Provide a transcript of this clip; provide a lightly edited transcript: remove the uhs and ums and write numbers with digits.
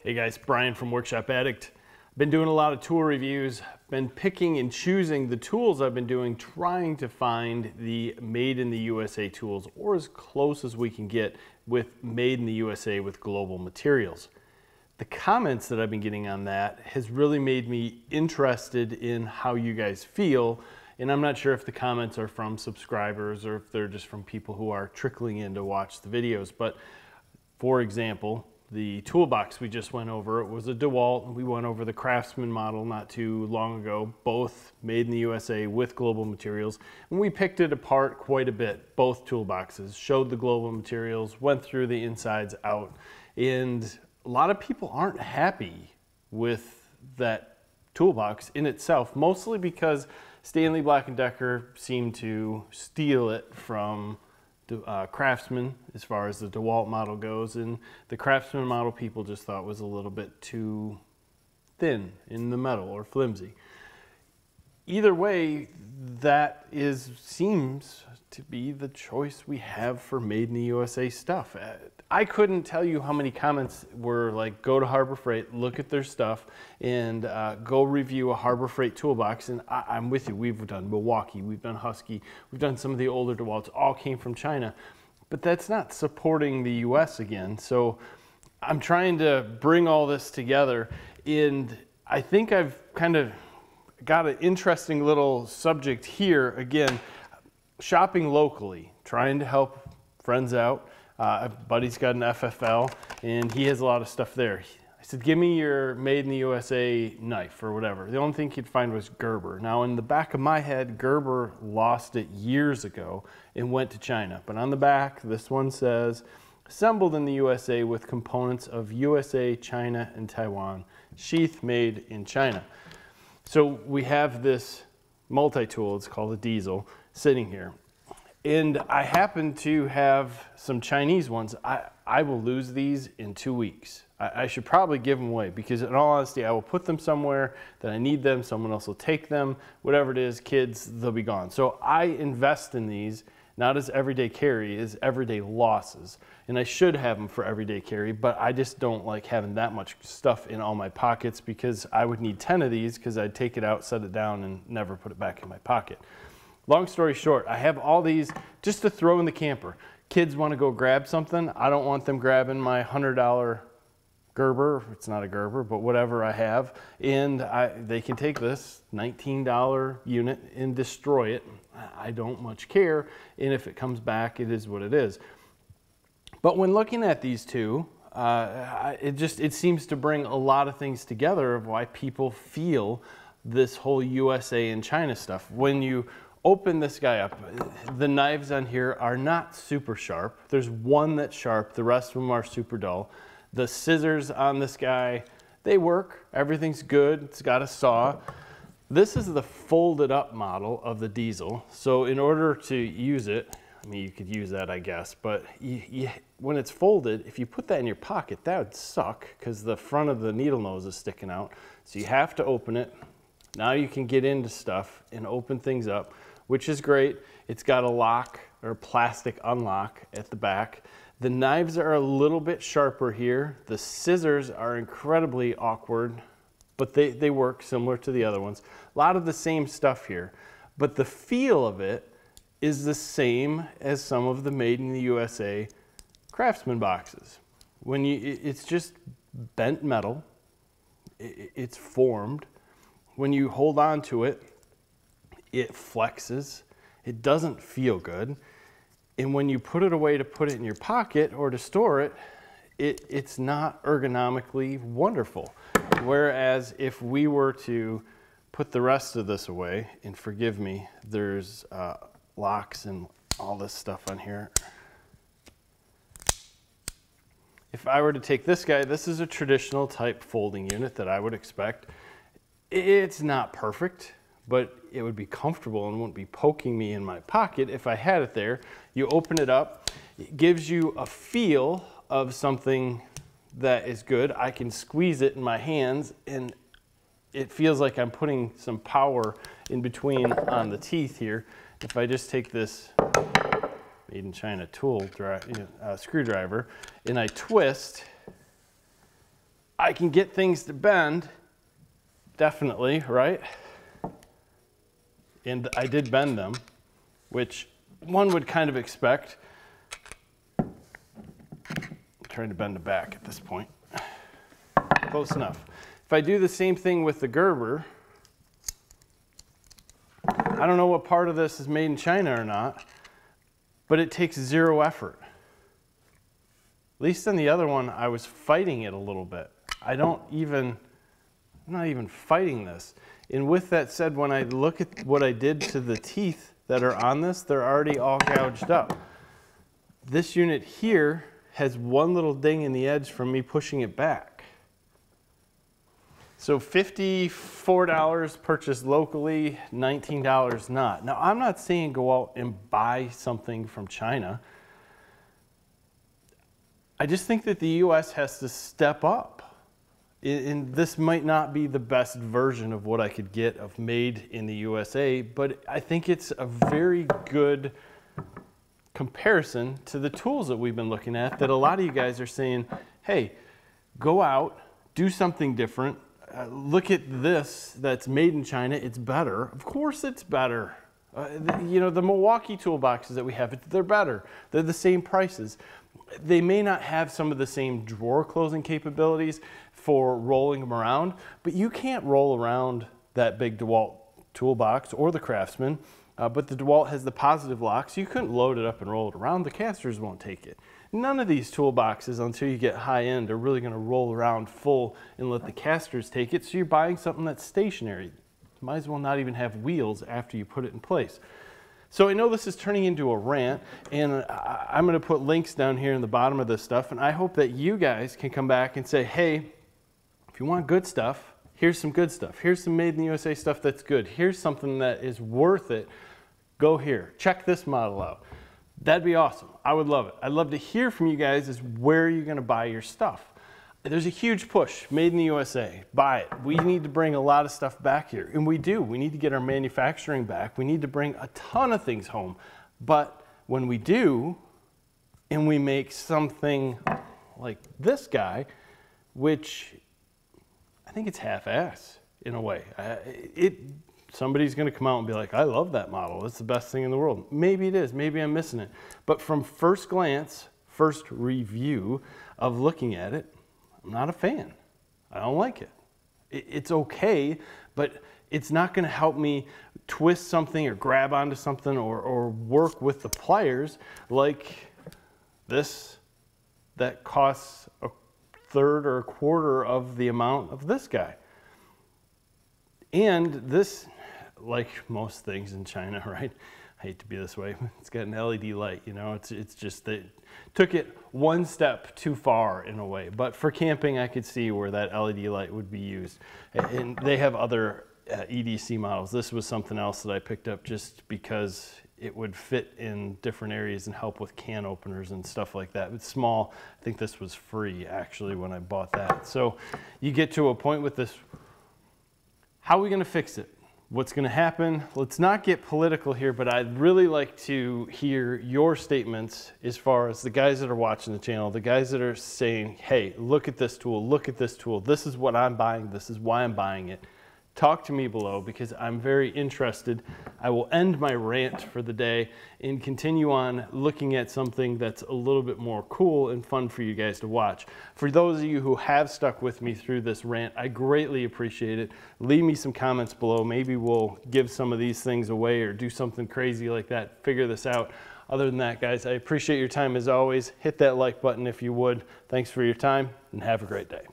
Hey guys, Brian from Workshop Addict. Been doing a lot of tool reviews, been picking and choosing the tools I've been doing, trying to find the made in the USA tools, or as close as we can get with made in the USA with global materials. The comments that I've been getting on that has really made me interested in how you guys feel, and I'm not sure if the comments are from subscribers or if they're just from people who are trickling in to watch the videos. But for example, the toolbox we just went over, it was a DeWalt. We went over the Craftsman model not too long ago, both made in the USA with global materials. And we picked it apart quite a bit, both toolboxes, showed the global materials, went through the insides out. And a lot of people aren't happy with that toolbox in itself, mostly because Stanley Black & Decker seemed to steal it from Craftsman as far as the DeWalt model goes, and the Craftsman model people just thought was a little bit too thin in the metal or flimsy. Either way, that seems to be the choice we have for made in the USA stuff. I couldn't tell you how many comments were like, go to Harbor Freight, look at their stuff, and go review a Harbor Freight toolbox. And I'm with you. We've done Milwaukee, we've done Husky, we've done some of the older DeWalts, all came from China. But that's not supporting the US again. So I'm trying to bring all this together, and I think I've kind of got an interesting little subject here. Again, shopping locally, trying to help friends out. A buddy's got an FFL and he has a lot of stuff there. I said, give me your made in the USA knife or whatever. The only thing he'd find was Gerber. Now in the back of my head, Gerber lost it years ago and went to China. But on the back, this one says, assembled in the USA with components of USA, China, and Taiwan. Sheath made in China. So we have this multi-tool, it's called a diesel, sitting here. And I happen to have some Chinese ones. I will lose these in 2 weeks. I should probably give them away, because in all honesty, I will put them somewhere that I need them, someone else will take them, whatever it is, kids, they'll be gone. So I invest in these, not as everyday carry, as everyday losses. And I should have them for everyday carry, but I just don't like having that much stuff in all my pockets, because I would need 10 of these, because I'd take it out, set it down, and never put it back in my pocket. Long story short, I have all these just to throw in the camper. Kids want to go grab something. I don't want them grabbing my $100 Gerber. It's not a Gerber, but whatever I have. And they can take this $19 unit and destroy it. I don't much care. And if it comes back, it is what it is. But when looking at these two, it seems to bring a lot of things together of why people feel this whole USA and China stuff. When you open this guy up, the knives on here are not super sharp. There's one that's sharp, the rest of them are super dull. The scissors on this guy, they work, everything's good, it's got a saw. This is the folded up model of the diesel. So in order to use it, I mean, you could use that, I guess, but when it's folded, if you put that in your pocket, that would suck, because the front of the needle nose is sticking out. So you have to open it. Now you can get into stuff and open things up, which is great. It's got a lock or plastic unlock at the back. The knives are a little bit sharper here. The scissors are incredibly awkward, but they work similar to the other ones. A lot of the same stuff here, but the feel of it is the same as some of the made in the USA Craftsman boxes. It's just bent metal, it's formed. When you hold on to it, it flexes. It doesn't feel good. And when you put it away to put it in your pocket or to store it, it's not ergonomically wonderful. Whereas if we were to put the rest of this away, and forgive me, there's locks and all this stuff on here. If I were to take this guy, this is a traditional type folding unit that I would expect. It's not perfect, but it would be comfortable and wouldn't be poking me in my pocket if I had it there. You open it up, it gives you a feel of something that is good. I can squeeze it in my hands and it feels like I'm putting some power in between on the teeth here. If I just take this made in China tool screwdriver and I twist, I can get things to bend, definitely, right? And I did bend them, which one would kind of expect. I'm trying to bend the back at this point. Close enough. If I do the same thing with the Gerber, I don't know what part of this is made in China or not, but it takes zero effort. At least on the other one, I was fighting it a little bit. I'm not even fighting this. And with that said, when I look at what I did to the teeth that are on this, they're already all gouged up. This unit here has one little ding in the edge from me pushing it back. So $54 purchased locally, $19 not. Now, I'm not saying go out and buy something from China. I just think that the US has to step up. And this might not be the best version of what I could get of made in the USA, but I think it's a very good comparison to the tools that we've been looking at, that a lot of you guys are saying, hey, go out, do something different. Look at this that's made in China, it's better. Of course it's better. You know, the Milwaukee toolboxes that we have, they're better. They're the same prices. They may not have some of the same drawer closing capabilities for rolling them around, but you can't roll around that big DeWalt toolbox or the Craftsman, but the DeWalt has the positive lock, so you couldn't load it up and roll it around. The casters won't take it. None of these toolboxes, until you get high end, are really going to roll around full and let the casters take it, so you're buying something that's stationary. Might as well not even have wheels after you put it in place. So I know this is turning into a rant, and I'm going to put links down here in the bottom of this stuff, and I hope that you guys can come back and say, hey, if you want good stuff, here's some good stuff. Here's some made in the USA stuff that's good. Here's something that is worth it. Go here. Check this model out. That'd be awesome. I would love it. I'd love to hear from you guys is where you're going to buy your stuff. There's a huge push, made in the USA. Buy it. We need to bring a lot of stuff back here. And we do. We need to get our manufacturing back. We need to bring a ton of things home. But when we do, and we make something like this guy, which I think it's half-ass in a way. Somebody's going to come out and be like, I love that model. It's the best thing in the world. Maybe it is. Maybe I'm missing it. But from first glance, first review of looking at it, I'm not a fan. I don't like it. It's okay, but it's not going to help me twist something or grab onto something or work with the pliers like this that costs a third or a quarter of the amount of this guy. And this, like most things in China, right? I hate to be this way. It's got an LED light, you know. It's just they took it one step too far in a way. But for camping, I could see where that LED light would be used. And they have other EDC models. This was something else that I picked up just because it would fit in different areas and help with can openers and stuff like that. It's small. I think this was free actually when I bought that. So you get to a point with this. How are we going to fix it? What's going to happen? Let's not get political here, but I'd really like to hear your statements as far as the guys that are watching the channel, the guys that are saying, hey, look at this tool, look at this tool. This is what I'm buying. This is why I'm buying it. Talk to me below because I'm very interested. I will end my rant for the day and continue on looking at something that's a little bit more cool and fun for you guys to watch. For those of you who have stuck with me through this rant, I greatly appreciate it. Leave me some comments below. Maybe we'll give some of these things away or do something crazy like that, figure this out. Other than that, guys, I appreciate your time as always. Hit that like button if you would. Thanks for your time and have a great day.